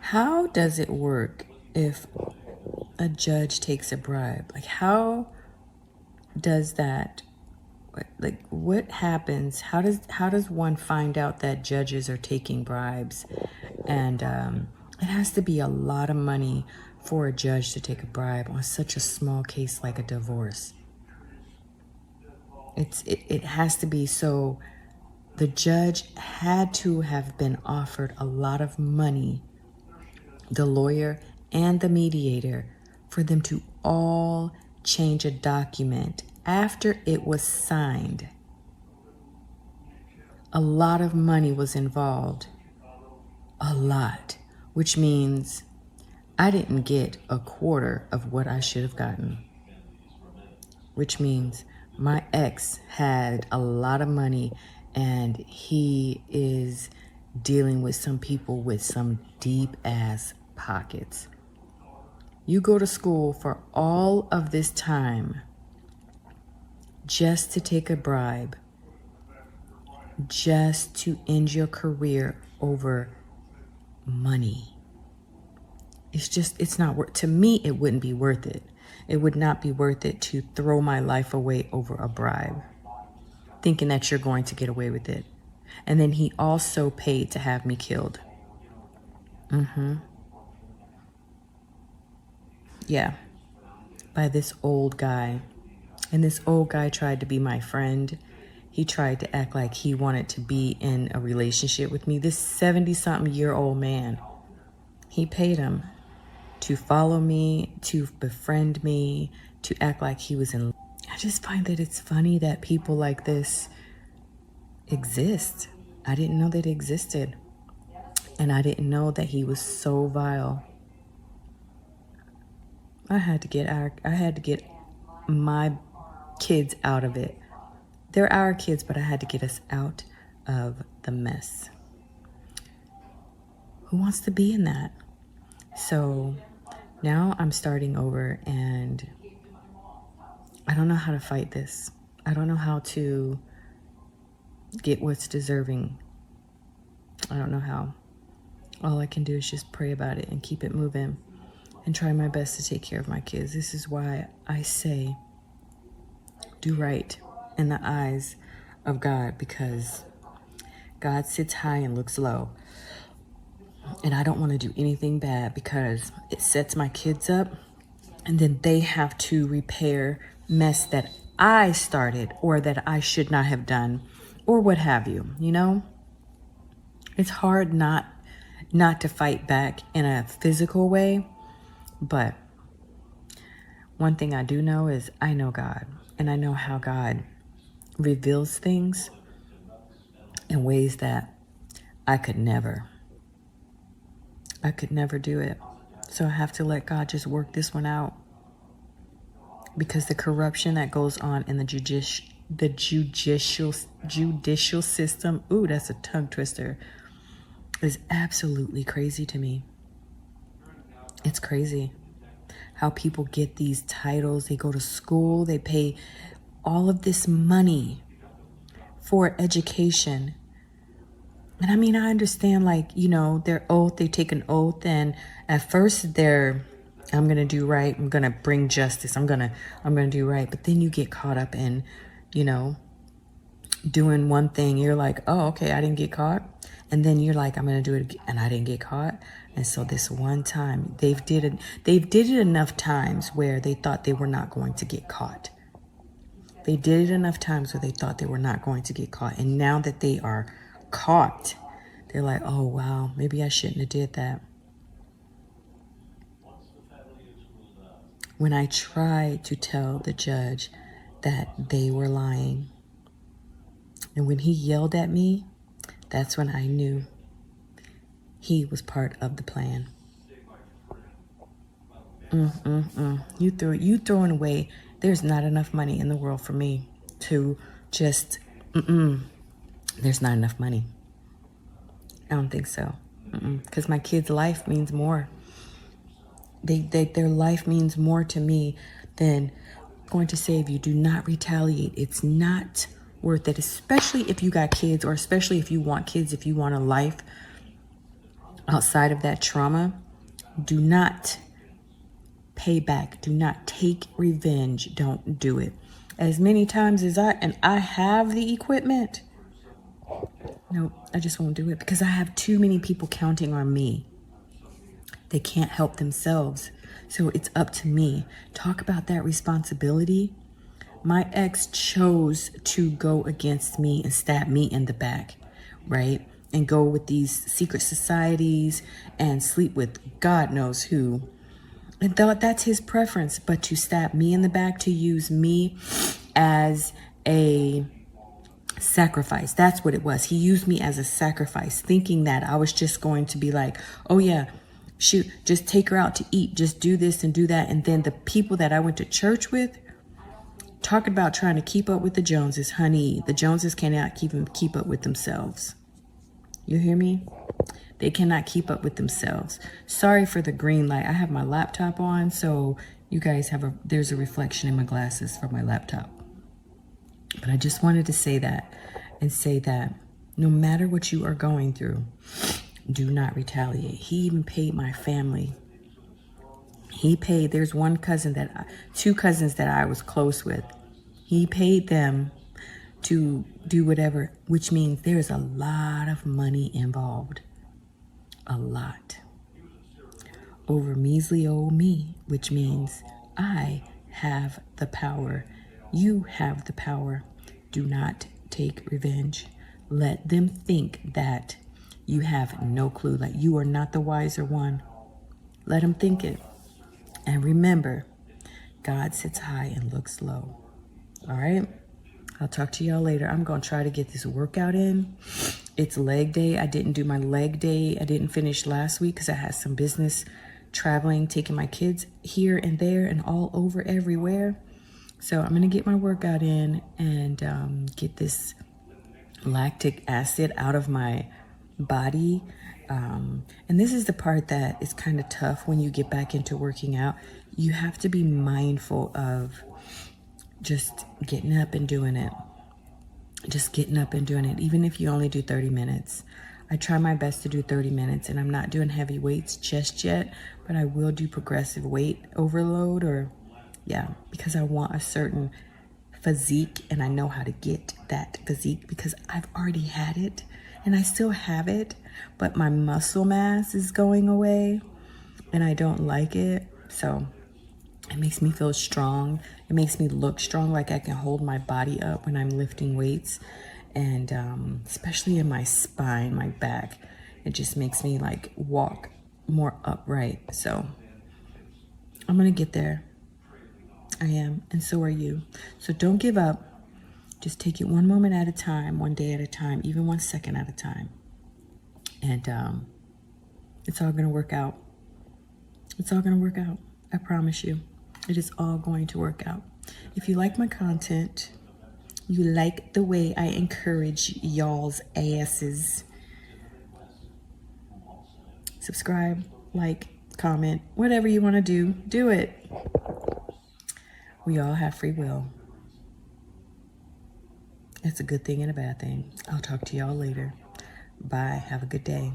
How does it work if a judge takes a bribe? Like, how does that, like, what happens? How does one find out that judges are taking bribes? And it has to be a lot of money for a judge to take a bribe on such a small case like a divorce. It has to be. So the judge had to have been offered a lot of money, the lawyer and the mediator, for them to all change a document after it was signed. A lot of money was involved. A lot. Which means I didn't get a quarter of what I should have gotten. Which means my ex had a lot of money and he is dealing with some people with some deep ass pockets. You go to school for all of this time just to take a bribe, just to end your career over money. It's not worth, to me, it wouldn't be worth it. It would not be worth it to throw my life away over a bribe, thinking that you're going to get away with it. And then he also paid to have me killed. Yeah, by this old guy. And this old guy tried to be my friend. He tried to act like he wanted to be in a relationship with me. This 70-something-year-old man, he paid him to follow me, to befriend me, to act like he was in. I just find that it's funny that people like this exist. I didn't know that it existed. And I didn't know that he was so vile. I had to get my kids out of it. They're our kids, but I had to get us out of the mess. Who wants to be in that? So now I'm starting over and I don't know how to fight this. I don't know how to get what's deserving. I don't know how. All I can do is just pray about it and keep it moving and try my best to take care of my kids. This is why I say do right in the eyes of God, because God sits high and looks low. And I don't want to do anything bad because it sets my kids up and then they have to repair mess that I started or that I should not have done or what have you, you know? It's hard not to fight back in a physical way, but one thing I do know is I know God, and I know how God reveals things in ways that I could never do it. So I have to let God just work this one out, because the corruption that goes on in the judicial system, ooh, that's a tongue twister, is absolutely crazy to me. It's crazy how people get these titles. They go to school, they pay all of this money for education. And I mean, I understand, like, you know, their oath, they take an oath, and at first I'm going to do right. I'm going to bring justice. I'm going to do right. But then you get caught up in, you know, doing one thing. You're like, oh, okay, I didn't get caught. And then you're like, I'm going to do it again, and I didn't get caught. And so this one time they've did it enough times where they thought they were not going to get caught. They did it enough times where they thought they were not going to get caught. And now that they are caught, they're like, oh, wow, maybe I shouldn't have did that. When I tried to tell the judge that they were lying, and when he yelled at me, that's when I knew he was part of the plan. You throwing away, there's not enough money in the world for me to just, there's not enough money. I don't think so. Because my kids' life means more. Their life means more to me than going to save you. Do not retaliate. It's not worth it, especially if you got kids, or especially if you want kids, if you want a life. outside of that trauma, do not pay back. Do not take revenge. Don't do it. As many times as I have the equipment, no, I just won't do it because I have too many people counting on me. They can't help themselves. So it's up to me. Talk about that responsibility. My ex chose to go against me and stab me in the back, right? And go with these secret societies and sleep with God knows who. And thought that's his preference, but to stab me in the back, to use me as a sacrifice. That's what it was. He used me as a sacrifice, thinking that I was just going to be like, oh yeah, shoot, just take her out to eat, just do this and do that. And then the people that I went to church with, talking about trying to keep up with the Joneses, honey, the Joneses cannot keep up with themselves. You hear me? They cannot keep up with themselves. Sorry for the green light. I have my laptop on, so you guys there's a reflection in my glasses from my laptop. But I just wanted to say that and say that no matter what you are going through, do not retaliate. He even paid my family. He paid, there's two cousins that I was close with. He paid them to do whatever, which means there's a lot of money involved. A lot. Over measly old me, which means I have the power. You have the power. Do not take revenge. Let them think that you have no clue, like you are not the wiser one. Let them think it. And remember, God sits high and looks low. All right? I'll talk to y'all later. I'm going to try to get this workout in. It's leg day. I didn't do my leg day. I didn't finish last week because I had some business traveling, taking my kids here and there and all over everywhere. So I'm going to get my workout in and get this lactic acid out of my body. And this is the part that is kind of tough when you get back into working out. You have to be mindful of just getting up and doing it. Just getting up and doing it, even if you only do 30 minutes. I try my best to do 30 minutes, and I'm not doing heavy weights just yet, but I will do progressive weight overload because I want a certain physique, and I know how to get that physique because I've already had it, and I still have it, but my muscle mass is going away, and I don't like it, so it makes me feel strong. It makes me look strong, like I can hold my body up when I'm lifting weights. And especially in my spine, my back, it just makes me like walk more upright. So I'm going to get there. I am. And so are you. So don't give up. Just take it one moment at a time, one day at a time, even 1 second at a time. And it's all going to work out. It's all going to work out. I promise you. It is all going to work out. If you like my content, you like the way I encourage y'all's asses, subscribe, like, comment, whatever you want to do, do it. We all have free will. It's a good thing and a bad thing. I'll talk to y'all later. Bye. Have a good day.